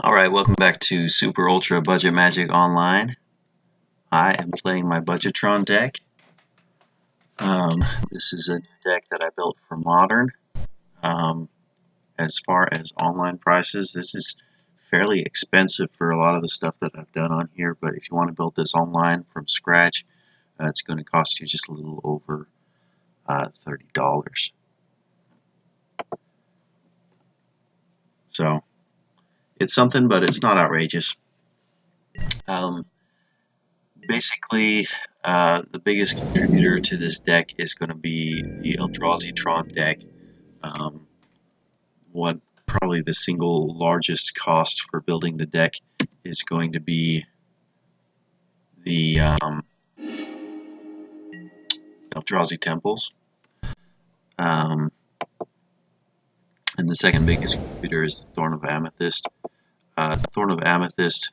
Alright, welcome back to Super Ultra Budget Magic Online. I am playing my BudgeTron deck. This is a new deck that I built for Modern. As far as online prices, this is fairly expensive for a lot of the stuff that I've done on here, but if you want to build this online from scratch, it's going to cost you just a little over $30. So, it's something, but it's not outrageous. Basically, the biggest contributor to this deck is going to be the Tron deck. What probably the single largest cost for building the deck is going to be the Eldrazi Temples. And the second biggest contributor is the Thorn of Amethyst. The Thorn of Amethyst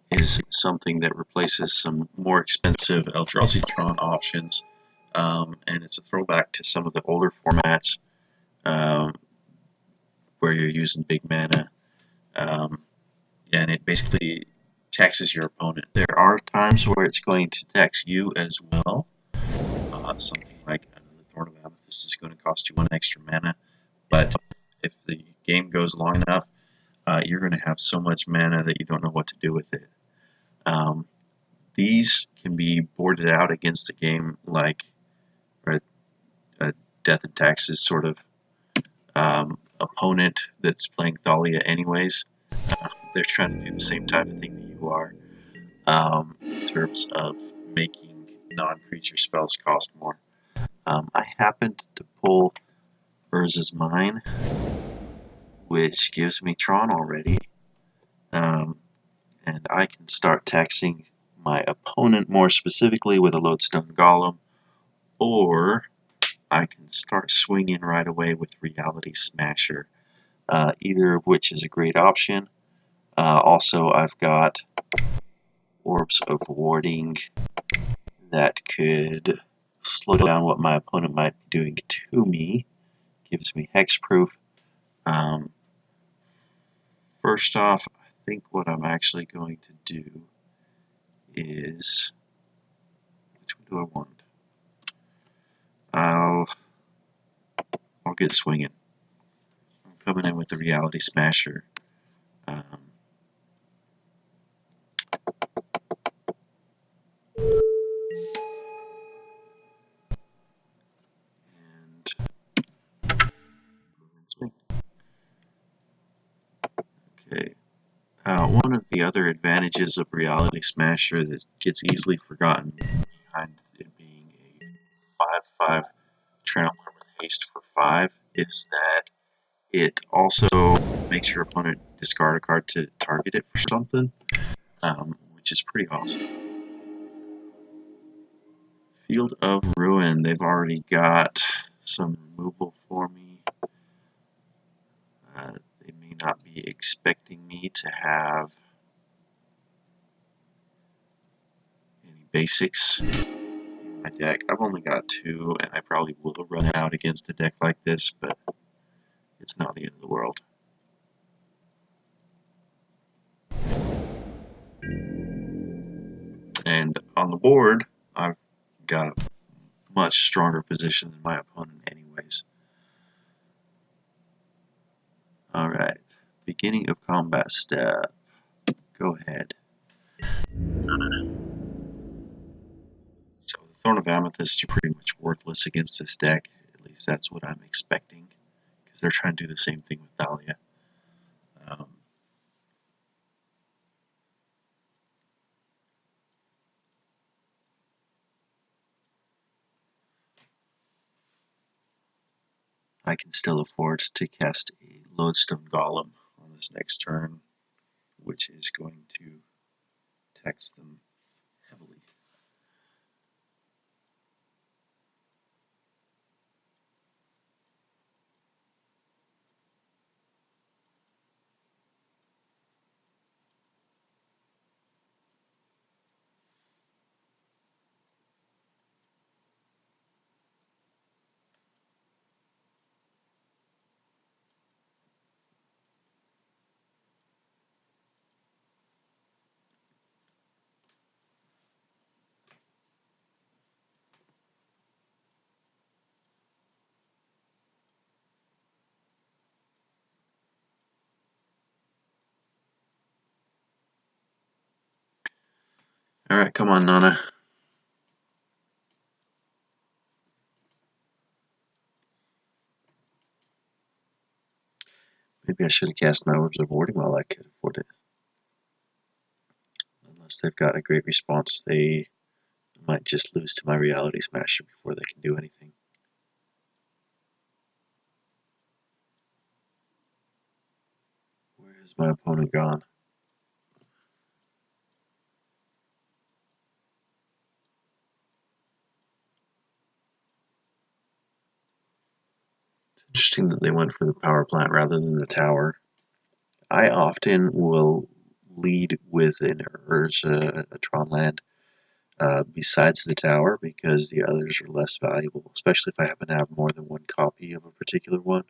is something that replaces some more expensive Eldrazi Tron options, and it's a throwback to some of the older formats where you're using big mana, and it basically taxes your opponent. There are times where it's going to tax you as well. Something like the Thorn of Amethyst is going to cost you 1 extra mana, but if the game goes long enough, you're going to have so much mana that you don't know what to do with it. These can be boarded out against a game like a Death and Taxes sort of opponent that's playing Thalia anyways. They're trying to do the same type of thing that you are, in terms of making non-creature spells cost more. I happened to pull Urza's Mine, which gives me Tron already, and I can start taxing my opponent more specifically with a Lodestone Golem, or I can start swinging right away with Reality Smasher, either of which is a great option. Also, I've got Orbs of Warding that could slow down what my opponent might be doing to me. Gives me hexproof. First off, I think what I'm actually going to do is, which one do I want? I'll get swinging. I'm coming in with the Reality Smasher. Okay. One of the other advantages of Reality Smasher that gets easily forgotten behind it being a 5/5 Trampler with haste for 5 is that it also makes your opponent discard a card to target it for something, which is pretty awesome. Field of Ruin, they've already got some removal for me. They may not be expecting me to have any basics in my deck. I've only got 2, and I probably will run out against a deck like this, but it's not the end of the world. And on the board, I've got a much stronger position than my opponent anyways. Alright, beginning of combat step. Go ahead. So the Thorn of Amethyst, you're pretty much worthless against this deck. At least that's what I'm expecting, because they're trying to do the same thing with Thalia. I can still afford to cast a Lodestone Golem on this next turn, which is going to tax them heavily. Alright, come on, Nana. Maybe I should have cast my Orbs of Warding while I could afford it. Unless they've got a great response, they might just lose to my Reality Smasher before they can do anything. Where has my opponent gone? It's interesting that they went for the power plant rather than the tower. I often will lead with an Urza, a Tron land, besides the tower because the others are less valuable, especially if I happen to have more than one copy of a particular one.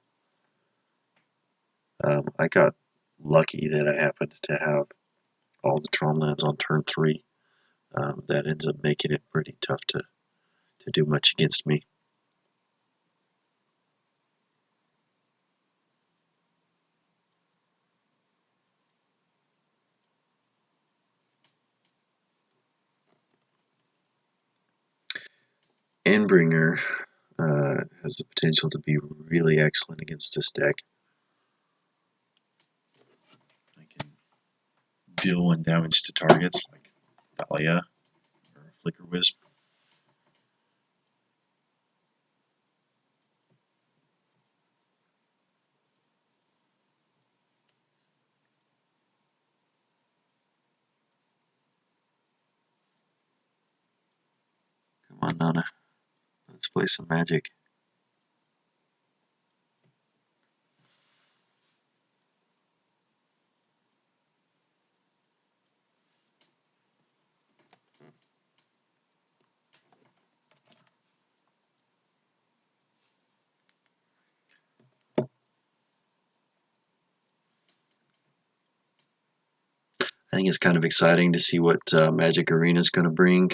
I got lucky that I happened to have all the Tron lands on turn 3. That ends up making it pretty tough to do much against me. Endbringer has the potential to be really excellent against this deck. I can deal 1 damage to targets like Thalia or Flicker Wisp. Come on, Nana. Let's play some Magic. I think it's kind of exciting to see what Magic Arena is going to bring.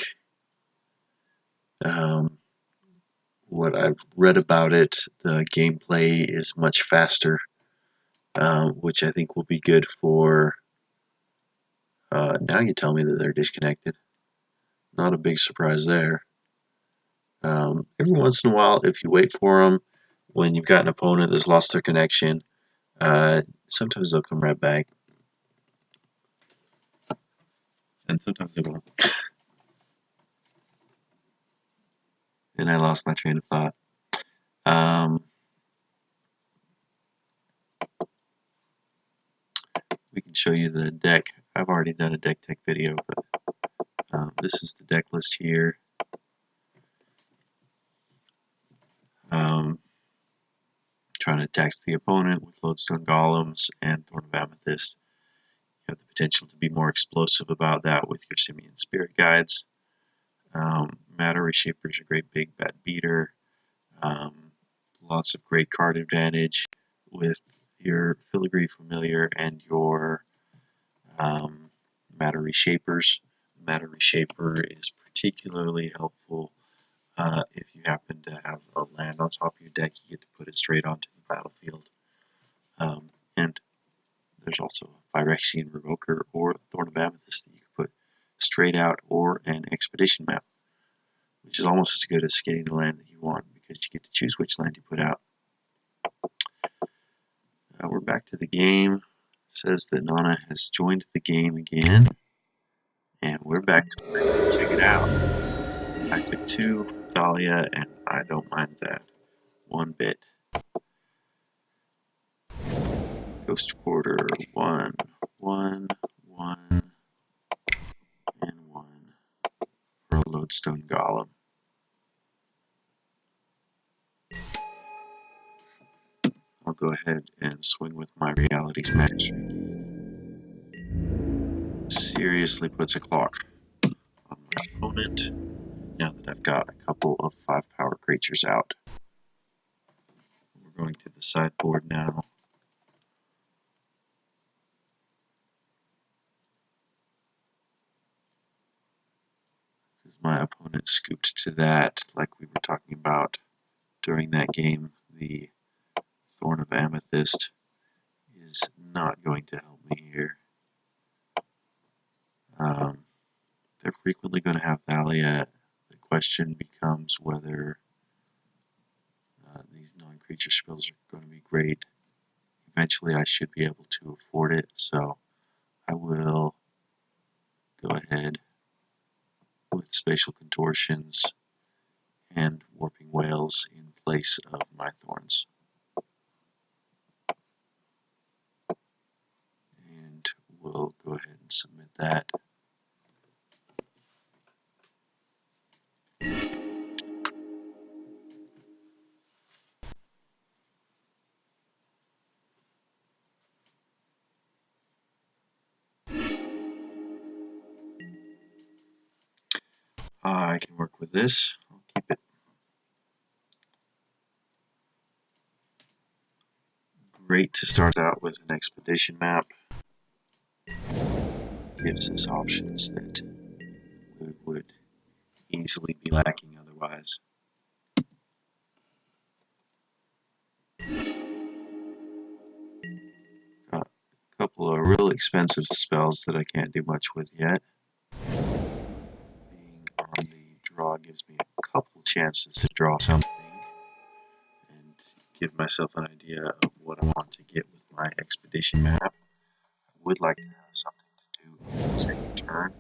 What I've read about it, the gameplay is much faster, which I think will be good for... now you tell me that they're disconnected. Not a big surprise there. Every once in a while, if you wait for them, when you've got an opponent that's lost their connection, sometimes they'll come right back. And sometimes they won't. And I lost my train of thought. We can show you the deck. I've already done a deck tech video, but this is the deck list here. Trying to tax the opponent with Lodestone Golems and Thorn of Amethyst. You have the potential to be more explosive about that with your Simian Spirit Guides. Matter Reshaper is a great big bad beater. Lots of great card advantage with your Filigree Familiar and your Matter Reshapers. Matter Reshaper is particularly helpful if you happen to have a land on top of your deck. You get to put it straight onto the battlefield. And there's also a Phyrexian Revoker or Thorn of Amethyst that you can put straight out, or an Expedition Map, which is almost as good as getting the land that you want because you get to choose which land you put out. We're back to the game. It says that Nana has joined the game again, and we're back to play. Check it out. I took 2 from Thalia, and I don't mind that one bit. Ghost Quarter, 1, 1, 1, and 1 for a Lodestone Golem. I'll go ahead and swing with my Reality Smash. Seriously puts a clock on my opponent now that I've got a couple of 5-power creatures out. We're going to the sideboard now. My opponent scooped to that, like we were talking about during that game. The Thorn of Amethyst is not going to help me here. they're frequently going to have Thalia. The question becomes whether these non-creature spells are going to be great. Eventually I should be able to afford it, so I will go ahead with Spatial Contortions and Warping Whales in place of my Thorns. And we'll go ahead and submit that. I can work with this. I'll keep it. Great to start out with an expedition map. Gives us options that we would easily be lacking otherwise. Got a couple of really expensive spells that I can't do much with yet. Being on the draw gives me a couple chances to draw something and give myself an idea of what I want to get with my expedition map. I would like to have something to do on the second turn,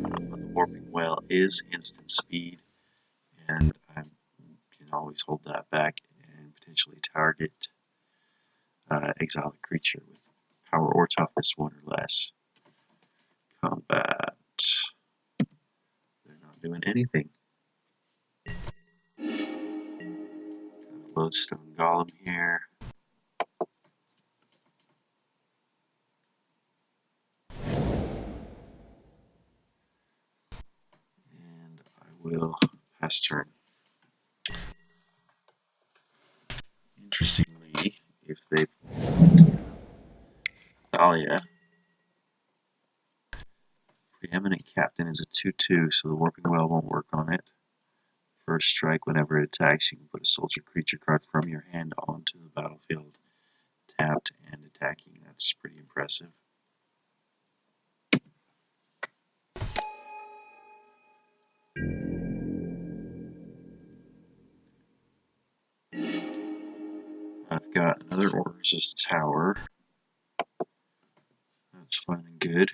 but the Warping Whale is instant speed, and I can always hold that back and potentially target exile a creature with power or toughness 1 or less. Combat. They're not doing anything. Got a Lodestone Golem here. And I will pass turn. Interestingly, if they Thalia, Preeminent Captain is a 2/2, so the Warping Whale won't work on it. First strike, whenever it attacks, you can put a soldier creature card from your hand onto the battlefield, tapped and attacking. That's pretty impressive. I've got another Order Resist Tower. That's fine and good.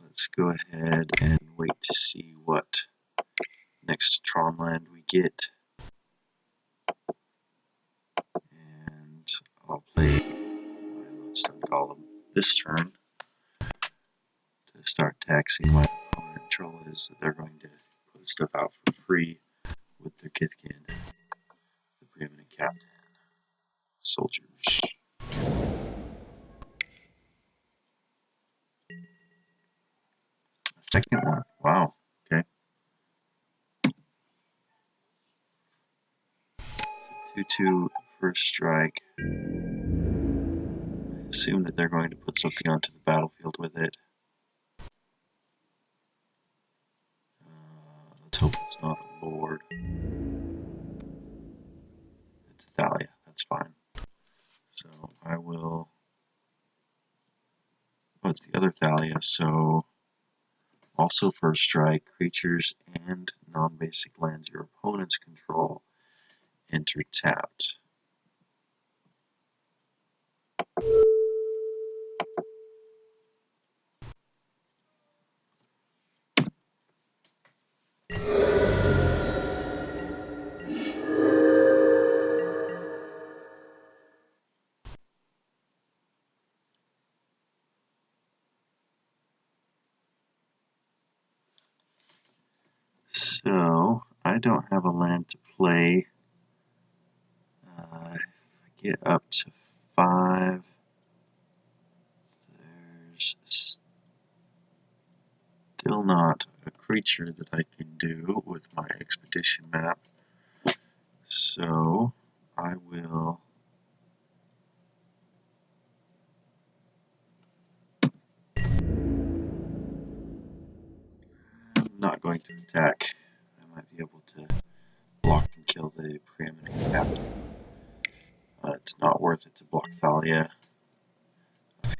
Let's go ahead and wait to see what next Tron land we get. And I'll play my Lodestone Golem this turn to start taxing my opponent. Troll is that they're going to put stuff out for free with their Kithkin, the Preeminent Captain, soldiers. Second one. Wow. Okay. 2/2 first strike. I assume that they're going to put something onto the battlefield with it. Let's hope it's not a Lord. It's Thalia. That's fine. So I will. Oh, it's the other Thalia. So also first strike, creatures and non-basic lands your opponents control enter tapped. So I don't have a land to play. If I get up to 5, there's still not a creature that I can do with my expedition map. So I will I'm not going to attack. I might be able to block and kill the Preeminent Captain. It's not worth it to block Thalia.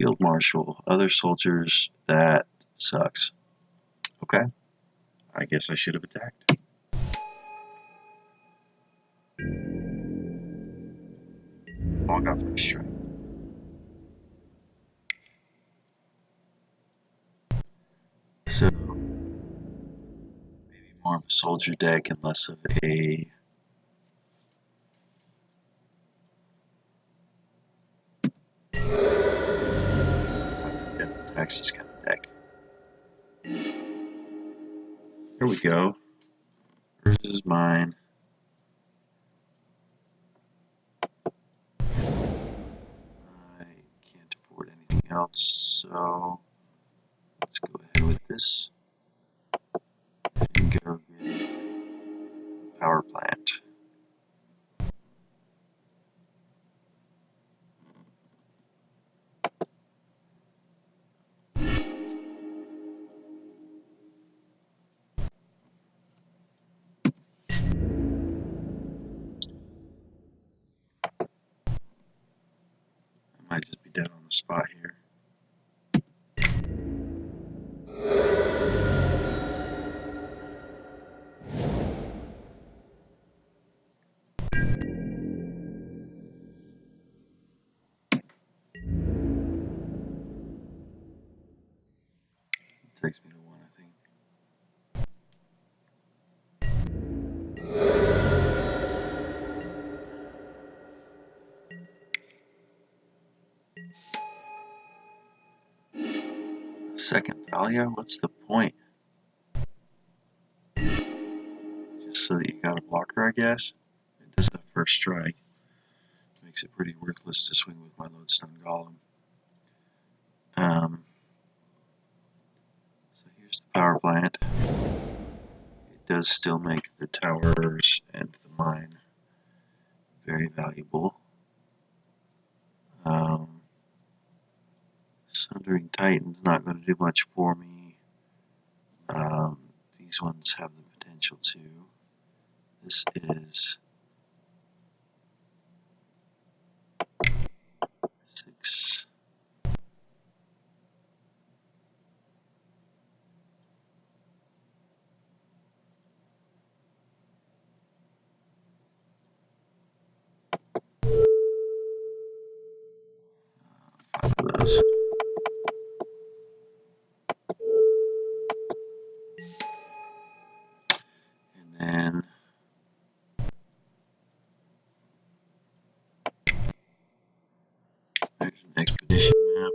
Field Marshal, other soldiers, that sucks. Okay, I guess I should have attacked. All got first strike. So, maybe more of a soldier deck and less of a Texas kind of deck. Here we go. Yours is mine. I can't afford anything else, so let's go ahead with this and go get power plant. I might just be dead on the spot here. Takes me to one, I think. Second Thalia, what's the point? Just so that you got a blocker, I guess. It does have first strike. Makes it pretty worthless to swing with my lodestone golem. So here's the power plant. It does still make the towers and the mine very valuable. Sundering Titan's not going to do much for me. These ones have the potential to. This is 6. Five of those. And then there's an expedition map.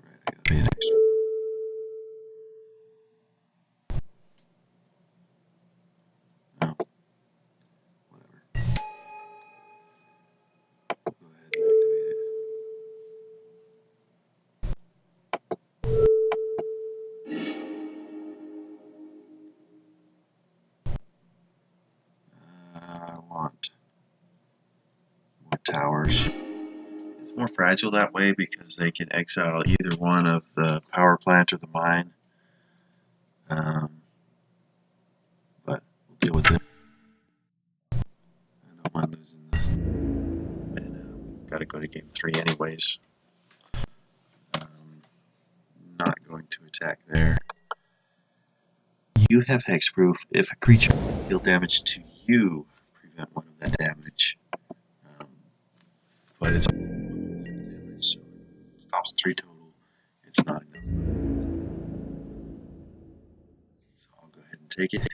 Right, I gotta be an extra. No. Whatever. Go ahead and activate it. I want more towers. It's more fragile that way because they can exile either one of the power plant or the mine. But we'll deal with it. I don't mind losing this. And gotta go to game 3 anyways. Not going to attack there. You have hexproof. If a creature deal damage to you, prevent one of that damage. But it's damage, so it stops 3 total. It's not enough. So I'll go ahead and take it.